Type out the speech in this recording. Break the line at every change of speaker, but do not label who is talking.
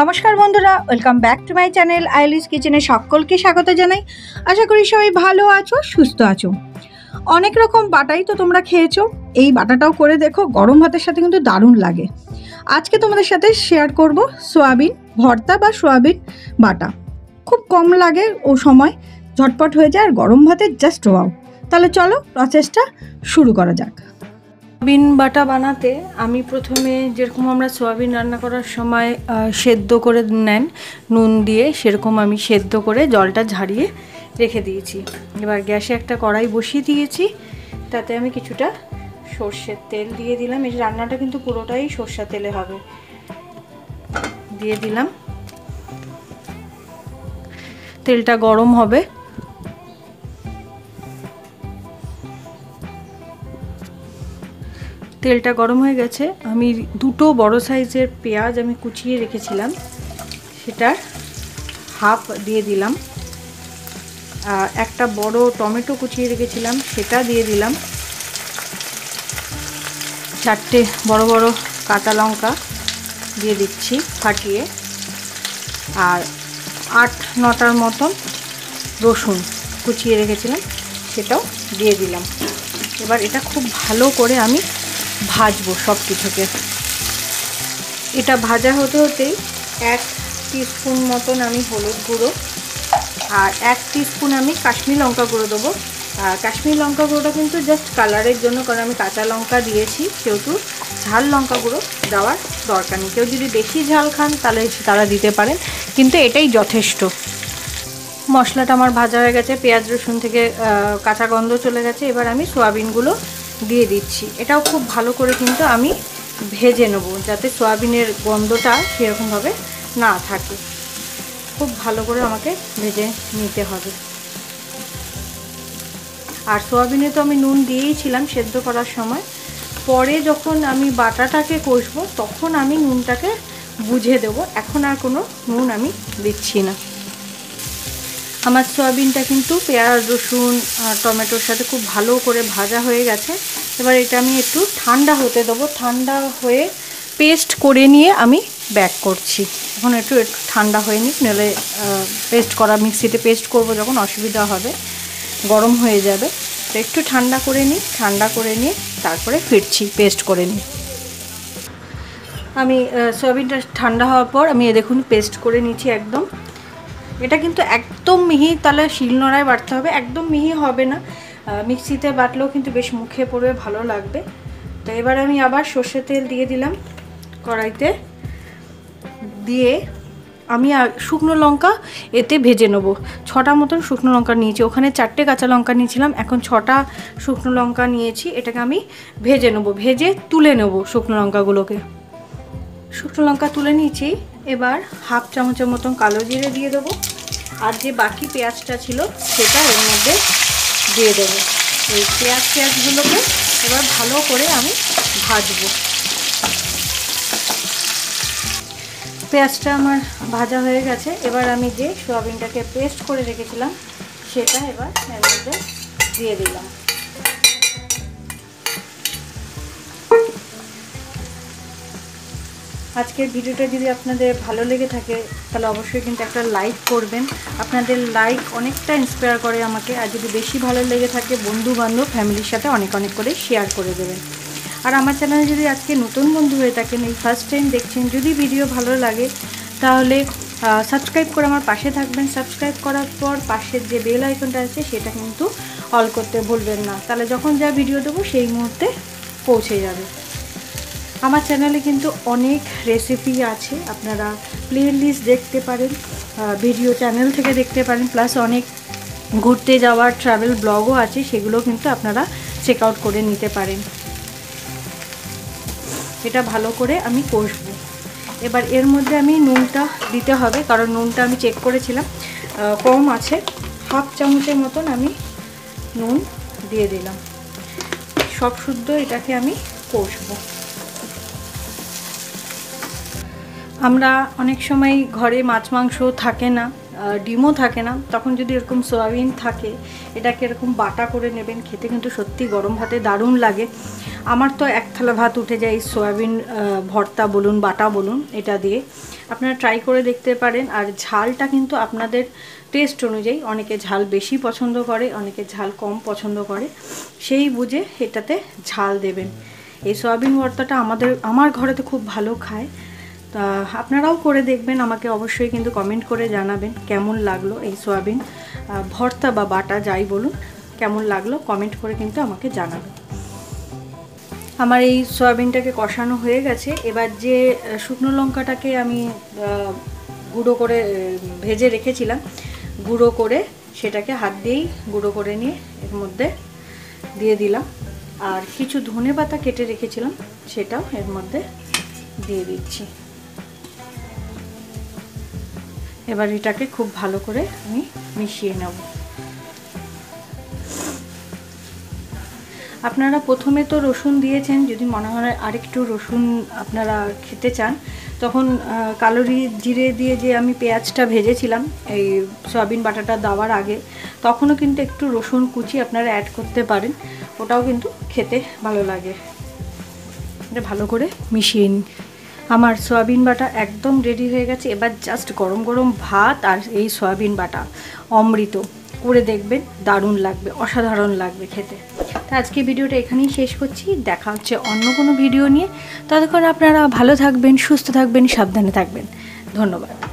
নমস্কার বন্ধুরা, welcome back to my channel আইলিস কিচেনে সকলকে স্বাগত জানাই। আশা করি সবাই ভালো আছো, সুস্থ আছো। অনেক রকম বাটাই তো তোমরা খেয়েছো, এই বাটাটাও করে দেখো, গরম ভাতের সাথে কিন্তু দারুণ লাগে। আজকে তোমাদের সাথে শেয়ার করব সয়াবিন ভর্তা বা সয়াবিন বাটা। খুব কম লাগে ও সময়, ঝটপট হয়ে যায় আর গরম ভাতের জাস্ট ওয়াও। তাহলে চলো প্রসেসটা শুরু করা যাক। সয়াবিন বাটা বানাতে আমি প্রথমে যেরকম আমরা সয়াবিন রান্না করার সময় সেদ্ধ করে নেন নুন দিয়ে, সেরকম আমি সেদ্ধ করে জলটা ঝারিয়ে রেখে দিয়েছি। এবার গ্যাসে একটা কড়াই বসিয়ে দিয়েছি, তাতে আমি কিছুটা সর্ষের তেল দিয়ে দিলাম। এই রান্নাটা কিন্তু পুরোটাই সর্ষের তেলে হবে। দিয়ে দিলাম, তেলটা গরম হবে। তেলটা গরম হয়ে গেছে, আমি দুটো বড় সাইজের পেঁয়াজ আমি কুচিয়ে রেখেছিলাম, সেটার হাফ দিয়ে দিলাম। একটা বড় টমেটো কুচিয়ে রেখেছিলাম, সেটা দিয়ে দিলাম। 4টে বড় বড় কাঁচা লঙ্কা দিয়ে দিচ্ছি ফাটিয়ে, আর 8-9টার মতন রসুন কুচিয়ে রেখেছিলাম, সেটাও দিয়ে দিলাম। এবার এটা খুব ভালো করে আমি ভাজবো সব কিছুকে। এটা ভাজা হতে হতেই 1 টিস্পুন মতন আমি হলুদ গুঁড়ো আর 1 টিস্পুন আমি কাশ্মীরি লঙ্কা গুঁড়ো দেবো। আর কাশ্মীরি লঙ্কা গুঁড়োটা কিন্তু জাস্ট কালারের জন্য, কারণ আমি কাঁচা লঙ্কা দিয়েছি, সেহেতু ঝাল লঙ্কা গুঁড়ো দেওয়ার দরকার নেই। কেউ যদি বেশি ঝাল খান তাহলে তারা দিতে পারেন, কিন্তু এটাই যথেষ্ট। মশলাটা আমার ভাজা হয়ে গেছে, পেঁয়াজ রসুন থেকে কাঁচা গন্ধ চলে গেছে। এবার আমি সয়াবিনগুলো দিয়ে দিচ্ছি। এটাও খুব ভালো করে কিন্তু আমি ভেজে নেব, যাতে সয়াবিনের গন্ধটা সেরকমভাবে না থাকে। খুব ভালো করে আমাকে ভেজে নিতে হবে। আর সয়াবিনে তো আমি নুন দিয়েইছিলাম সেদ্ধ করার সময়। পরে যখন আমি বাটাটাকে কষবো তখন আমি নুনটাকে বুঝে দেব, এখন আর কোনো নুন আমি দিচ্ছি না। আমার সয়াবিনটা কিন্তু পেঁয়াজ রসুন টমেটোর সাথে খুব ভালো করে ভাজা হয়ে গেছে। এবার এটা আমি একটু ঠান্ডা হতে দেবো। ঠান্ডা হয়ে পেস্ট করে নিয়ে আমি ব্যাক করছি। এখন একটু ঠান্ডা হয়ে নিক, নাহলে পেস্ট করা, মিক্সিতে পেস্ট করব যখন অসুবিধা হবে, গরম হয়ে যাবে। তো একটু ঠান্ডা করে নিই, ঠান্ডা করে নিয়ে তারপরে ফিরছি পেস্ট করে নিই। আমি সয়াবিনটা ঠান্ডা হওয়ার পর আমি দেখুন পেস্ট করে নিচ্ছি একদম। এটা কিন্তু একদম মিহি, তাহলে শিলনোড়ায় বাটতে হবে, একদম মিহি হবে না। মিক্সিতে বাটলেও কিন্তু বেশ মুখে পড়বে, ভালো লাগবে। তো এবার আমি আবার সর্ষের তেল দিয়ে দিলাম কড়াইতে, দিয়ে আমি শুকনো লঙ্কা এতে ভেজে নেব। 6টা মতন শুকনো লঙ্কা নিয়েছি, ওখানে 4টে কাঁচা লঙ্কা নিয়েছিলাম, এখন 6টা শুকনো লঙ্কা নিয়েছি। এটাকে আমি ভেজে নেব, ভেজে তুলে নেব শুকনো লঙ্কাগুলোকে। শুকনো লঙ্কা তুলে নিয়েছি। এবার হাফ চামচের মতন কালো জিরে দিয়ে দেবো, আর যে বাকি পেঁয়াজটা ছিল সেটা এর মধ্যে দিয়ে দেবো। এই পেঁয়াজগুলোকে এবার ভালো করে আমি ভাজবো। পেঁয়াজটা আমার ভাজা হয়ে গেছে। এবার আমি যে সয়াবিনটাকে পেস্ট করে রেখেছিলাম সেটা এবার এর মধ্যে দিয়ে দিলাম। আজকের ভিডিওটা যদি আপনাদের ভালো লেগে থাকে তাহলে অবশ্যই কিন্তু একটা লাইক করবেন। আপনাদের লাইক অনেকটা ইন্সপায়ার করে আমাকে। আর যদি বেশি ভালো লেগে থাকে বন্ধু বান্ধব ফ্যামিলির সাথে অনেক অনেক করে শেয়ার করে দেবেন। আর আমার চ্যানেলে যদি আজকে নতুন বন্ধু হয়ে থাকেন, এই ফার্স্ট টাইম দেখছেন, যদি ভিডিও ভালো লাগে তাহলে সাবস্ক্রাইব করে আমার পাশে থাকবেন। সাবস্ক্রাইব করার পর পাশের যে বেল আইকনটা আছে সেটা কিন্তু অল করতে ভুলবেন না, তাহলে যখন যা ভিডিও দেবো সেই মুহূর্তে পৌঁছে যাবে। আমার চ্যানেলে কিন্তু অনেক রেসিপি আছে, আপনারা প্লে লিস্ট দেখতে পারেন, ভিডিও চ্যানেল থেকে দেখতে পারেন, প্লাস অনেক ঘুরতে যাওয়ার ট্রাভেল ব্লগও আছে, সেগুলো কিন্তু আপনারা চেক আউট করে নিতে পারেন। এটা ভালো করে আমি কষবো। এবার এর মধ্যে আমি নুনটা দিতে হবে, কারণ নুনটা আমি চেক করেছিলাম কম আছে। হাফ চামচের মতন আমি নুন দিয়ে দিলাম। সব শুদ্ধ এটাকে আমি কষবো। আমরা অনেক সময় ঘরে মাছ মাংস থাকে না, ডিমও থাকে না, তখন যদি এরকম সয়াবিন থাকে এটাকে এরকম বাটা করে নেবেন, খেতে কিন্তু সত্যি গরম ভাতে দারুণ লাগে। আমার তো 1 থালা ভাত উঠে যায় সয়াবিন ভর্তা বলুন বাটা বলুন এটা দিয়ে। আপনারা ট্রাই করে দেখতে পারেন। আর ঝালটা কিন্তু আপনাদের টেস্ট অনুযায়ী, অনেকে ঝাল বেশি পছন্দ করে, অনেকে ঝাল কম পছন্দ করে, সেই বুঝে এটাতে ঝাল দেবেন। এই সয়াবিন ভর্তাটা আমার ঘরে তো খুব ভালো খায়, তা আপনারাও করে দেখবেন। আমাকে অবশ্যই কিন্তু কমেন্ট করে জানাবেন কেমন লাগলো এই সয়াবিন ভর্তা বা বাটা যাই বলুন, কেমন লাগলো কমেন্ট করে কিন্তু আমাকে জানাবেন। আমার এই সয়াবিনটাকে কষানো হয়ে গেছে। এবার যে শুকনো লঙ্কাটাকে আমি গুঁড়ো করে ভেজে রেখেছিলাম, গুঁড়ো করে সেটাকে হাত দিয়েই গুঁড়ো করে নিয়ে এর মধ্যে দিয়ে দিলাম। আর কিছু ধনেপাতা কেটে রেখেছিলাম, সেটাও এর মধ্যে দিয়ে দিচ্ছি। এবার এটাকে খুব ভালো করে আমি মিশিয়ে নেব। আপনারা প্রথমে তো রসুন দিয়েছেন, যদি মনে হয় আরেকটু রসুন আপনারা খেতে চান, তখন কালো জিরে দিয়ে যে আমি পেঁয়াজটা ভেজেছিলাম এই সয়াবিন বাটাটা দেওয়ার আগে, তখনও কিন্তু একটু রসুন কুচি আপনারা অ্যাড করতে পারেন, ওটাও কিন্তু খেতে ভালো লাগে। এটা ভালো করে মিশিয়ে নিন। আমার সয়াবিন বাটা একদম রেডি হয়ে গেছে। এবার জাস্ট গরম গরম ভাত আর এই সয়াবিন বাটা অমৃত করে দেখবেন, দারুণ লাগবে, অসাধারণ লাগবে খেতে। তো আজকে ভিডিওটা এখানেই শেষ করছি, দেখা হচ্ছে অন্য কোনো ভিডিও নিয়ে। ততক্ষণ আপনারা ভালো থাকবেন, সুস্থ থাকবেন, সাবধানে থাকবেন। ধন্যবাদ।